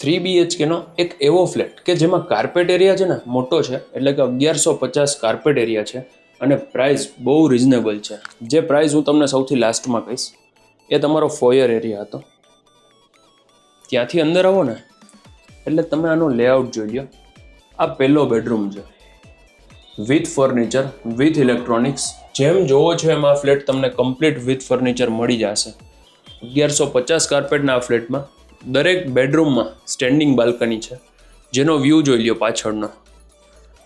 3 BHK નો એક એવો flat કે જેમાં કાર્પેટ એરિયા છે ને મોટો છે, એટલે કે 1150 કાર્પેટ એરિયા છે અને પ્રાઇસ બહુ રિઝનેબલ છે. જે પ્રાઇસ હું તમને સૌથી લાસ્ટમાં કહીશ એ તમારો ફોયર એરિયા હતો. ત્યાંથી અંદર આવો ને એટલે તમે આનો લેઆઉટ જોઈ લો. આ પહેલો બેડરૂમ છે વિથ ફર્નિચર, વિથ ઇલેક્ટ્રોનિક્સ. જેમ જોવો છો એમ આ ફ્લેટ તમને કમ્પ્લીટ વિથ ફર્નિચર મળી જશે. 1150 કાર્પેટના આ ફ્લેટમાં દરેક બેડરૂમમાં સ્ટેન્ડિંગ બાલ્કની છે, જેનો વ્યૂ જોઈ લ્યો પાછળનો.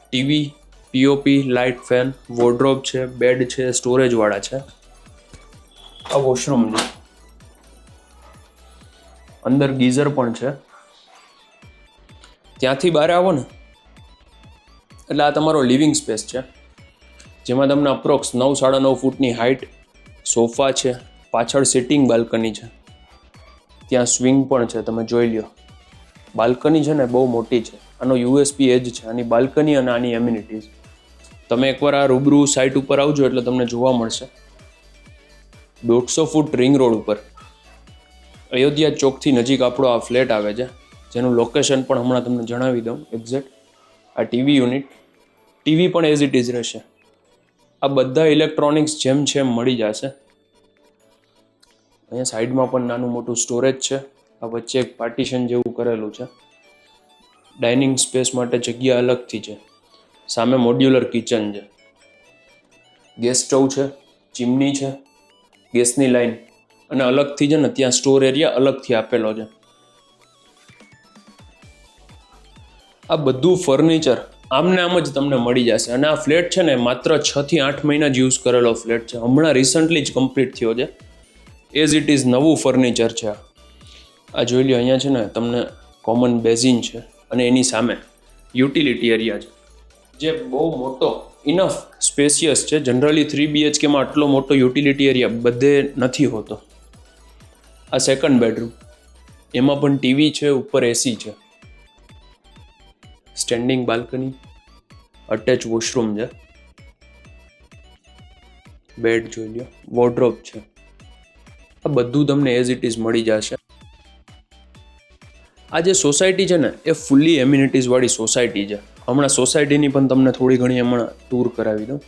TV, POP, light, fan, wardrobe છે, બેડ છે, સ્ટોરેજવાળા છે. આ વોશરૂમ છે, અંદર ગીઝર પણ છે. ત્યાંથી બહાર આવો ને એટલે આ તમારો લિવિંગ સ્પેસ છે, જેમાં તમને અપ્રોક્સ 9-9.5 ફૂટની હાઇટ, સોફા છે, પાછળ સિટિંગ બાલ્કની છે, ત્યાં સ્વિંગ પણ છે. તમે જોઈ લ્યો બાલ્કની છે ને બહુ મોટી છે. આનો યુએસપી એ જ છે, આની બાલ્કની અને આની એમ્યુનિટીઝ. તમે એકવાર આ રૂબરૂ સાઇટ ઉપર આવજો એટલે તમને જોવા મળશે. 150 ફૂટ રિંગ રોડ ઉપર અયોધ્યા ચોકથી નજીક આપણો આ ફ્લેટ આવે છે, જેનું લોકેશન પણ હમણાં તમને જણાવી દઉં એક્ઝેક્ટ. આ ટીવી યુનિટ, ટીવી પણ એઝ ઇટ ઇઝ રહેશે. આ બધા ઇલેક્ટ્રોનિક્સ જેમ છે એમ મળી જશે. અહીંયા સાઈડમાં પણ નાનું મોટું સ્ટોરેજ છે. આ વચ્ચે એક પાર્ટીશન જેવું કરેલું છે. ડાઇનિંગ સ્પેસ માટે જગ્યા અલગથી છે. સામે મોડ્યુલર કિચન છે, ગેસ સ્ટવ છે, ચીમની છે, ગેસની લાઈન, અને અલગથી છે ને ત્યાં સ્ટોર એરિયા અલગથી આપેલો છે. આ બધું ફર્નિચર આમને આમ જ તમને મળી જશે. અને આ ફ્લેટ છે ને માત્ર 6 થી 8 મહિના જ યુઝ કરેલો ફ્લેટ છે. હમણાં રિસન્ટલી જ કમ્પ્લીટ થયો છે. એઝ ઇટ ઇઝ નવું ફર્નિચર છે. આ જોઈ લો, અહીંયા છે ને તમને કોમન બેઝિન છે અને એની સામે યુટિલિટી એરિયા છે, જે બહુ મોટો ઇનફ સ્પેશિયસ છે. જનરલી 3 BHKમાં આટલો મોટો યુટિલિટી એરિયા બધે નથી હોતો. આ સેકન્ડ બેડરૂમ, એમાં પણ ટીવી છે, ઉપર એસી છે, સ્ટેન્ડિંગ બાલ્કની, અટેચ વોશરૂમ છે, બેડ જોઈ લો, વોર્ડરોબ છે. આ બધું તમને એઝ ઇટ ઇઝ મળી જશે. આ જે સોસાયટી છે ને એ ફૂલ્લી એમ્યુનિટીઝ વાળી સોસાયટી છે. હમણાં સોસાયટીની પણ તમને થોડી ઘણી હમણાં ટૂર કરાવી દઉં.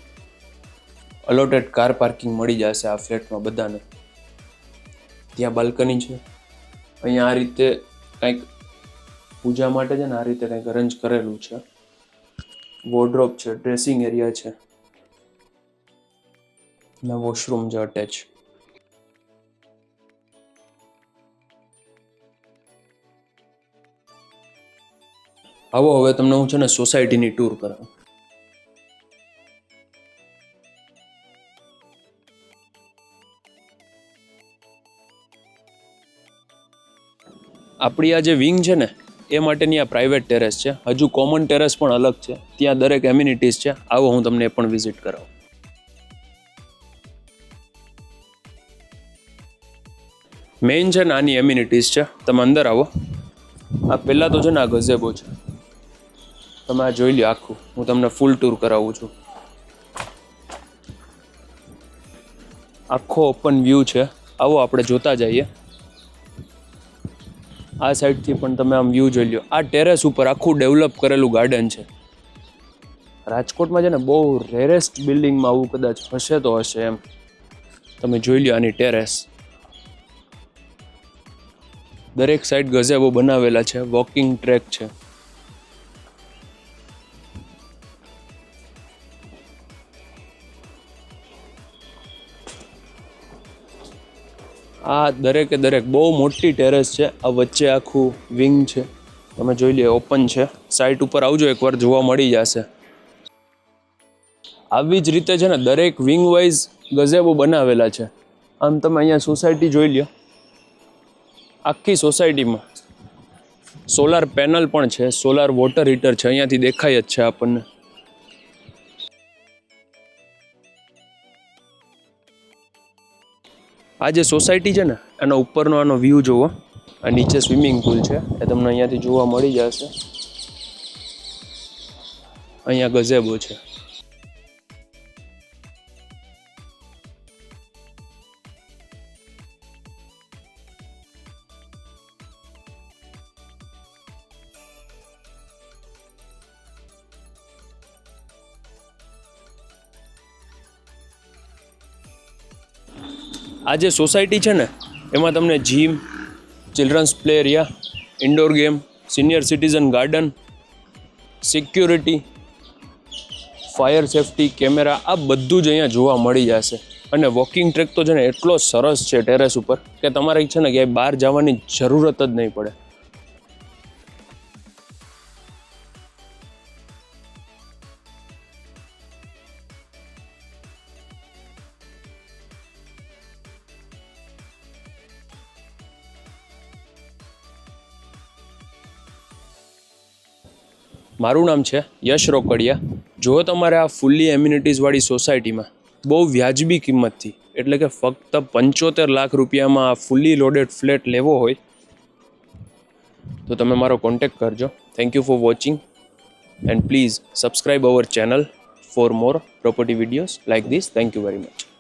અલોટેડ કાર પાર્કિંગ મળી જશે આ ફ્લેટમાં બધાને. ત્યાં બાલ્કની છે. અહીંયા આ રીતે કંઈક પૂજા માટે છે ને આ રીતે કંઈક અરેન્જ કરેલું છે. વોર્ડરોબ છે, ડ્રેસિંગ એરિયા છે, અને વોશરૂમ છે અટેચ. આવો હવે તમને હું છે ને સોસાયટીની ટૂર કરાવું. આપણી આ જે વિંગ છે ને એ માટેની આ પ્રાઇવેટ ટેરેસ છે. હજુ કોમન ટેરેસ પણ અલગ છે, ત્યાં દરેક એમ્યુનિટીઝ છે. આવો હું તમને એ પણ વિઝિટ કરાવું. મેઇન છે ને આની એમ્યુનિટીઝ છે. તમે અંદર આવો. આ પહેલાં તો છે ને આ ગઝેબો છે, તમે આ જોઈ લો આખું. હું તમને ફૂલ ટૂર કરાવું છું. આખો ઓપન વ્યૂ છે. આવો આપણે જોતા જઈએ. આ સાઈડથી પણ તમે આમ વ્યૂ જોઈ લો. આ ટેરેસ ઉપર આખું ડેવલપ કરેલું ગાર્ડન છે. રાજકોટમાં છે ને બહુ રેરેસ્ટ બિલ્ડિંગમાં આવું કદાચ હશે તો હશે એમ. તમે જોઈ લો આની ટેરેસ. દરેક સાઈડ ગઝેબો બનાવેલા છે, વોકિંગ ટ્રેક છે. આ દરેકે દરેક બહુ મોટી ટેરેસ છે. આ વચ્ચે આખું વિંગ છે, તમે જોઈ લો ઓપન છે. સાઈટ ઉપર આવજો એકવાર, જોવા મળી જશે. આવી જ રીતે છે ને દરેક વિંગ વાઇઝ ગઝેબો બનાવેલા છે. આમ તમે અહીંયા સોસાયટી જોઈ લો. આખી સોસાયટીમાં સોલાર પેનલ પણ છે, સોલાર વોટર હીટર છે. અહીંયાથી દેખાય જ છે આપણને. આ જે સોસાયટી છે ને એનો ઉપરનો આનો વ્યૂ જોવો. આ નીચે સ્વિમિંગ પુલ છે, એ તમને અહીંયાથી જોવા મળી જશે. અહીંયા ગઝેબો છે. આ જે સોસાયટી છે ને એમાં તમને gym, children's play area, indoor game, senior citizen garden, security, fire safety, camera, આ બધું જ અહીંયા જોવા મળી જશે. અને વોકિંગ ટ્રેક તો છે ને એટલો સરસ છે ટેરેસ ઉપર કે તમારે છે ને ક્યાંય બહાર જવાની જરૂરત જ નહીં પડે. મારું નામ છે યશ રોકડિયા. જો તમારે આ ફૂલ્લી એમ્યુનિટીઝવાળી સોસાયટીમાં બહુ વ્યાજબી કિંમતથી એટલે કે ફક્ત 75 લાખ રૂપિયામાં આ ફૂલ્લી લોડેડ ફ્લેટ લેવો હોય તો તમે મારો કોન્ટેક્ટ કરજો. Thank you for watching and please subscribe our channel for more property videos like this. Thank you very much.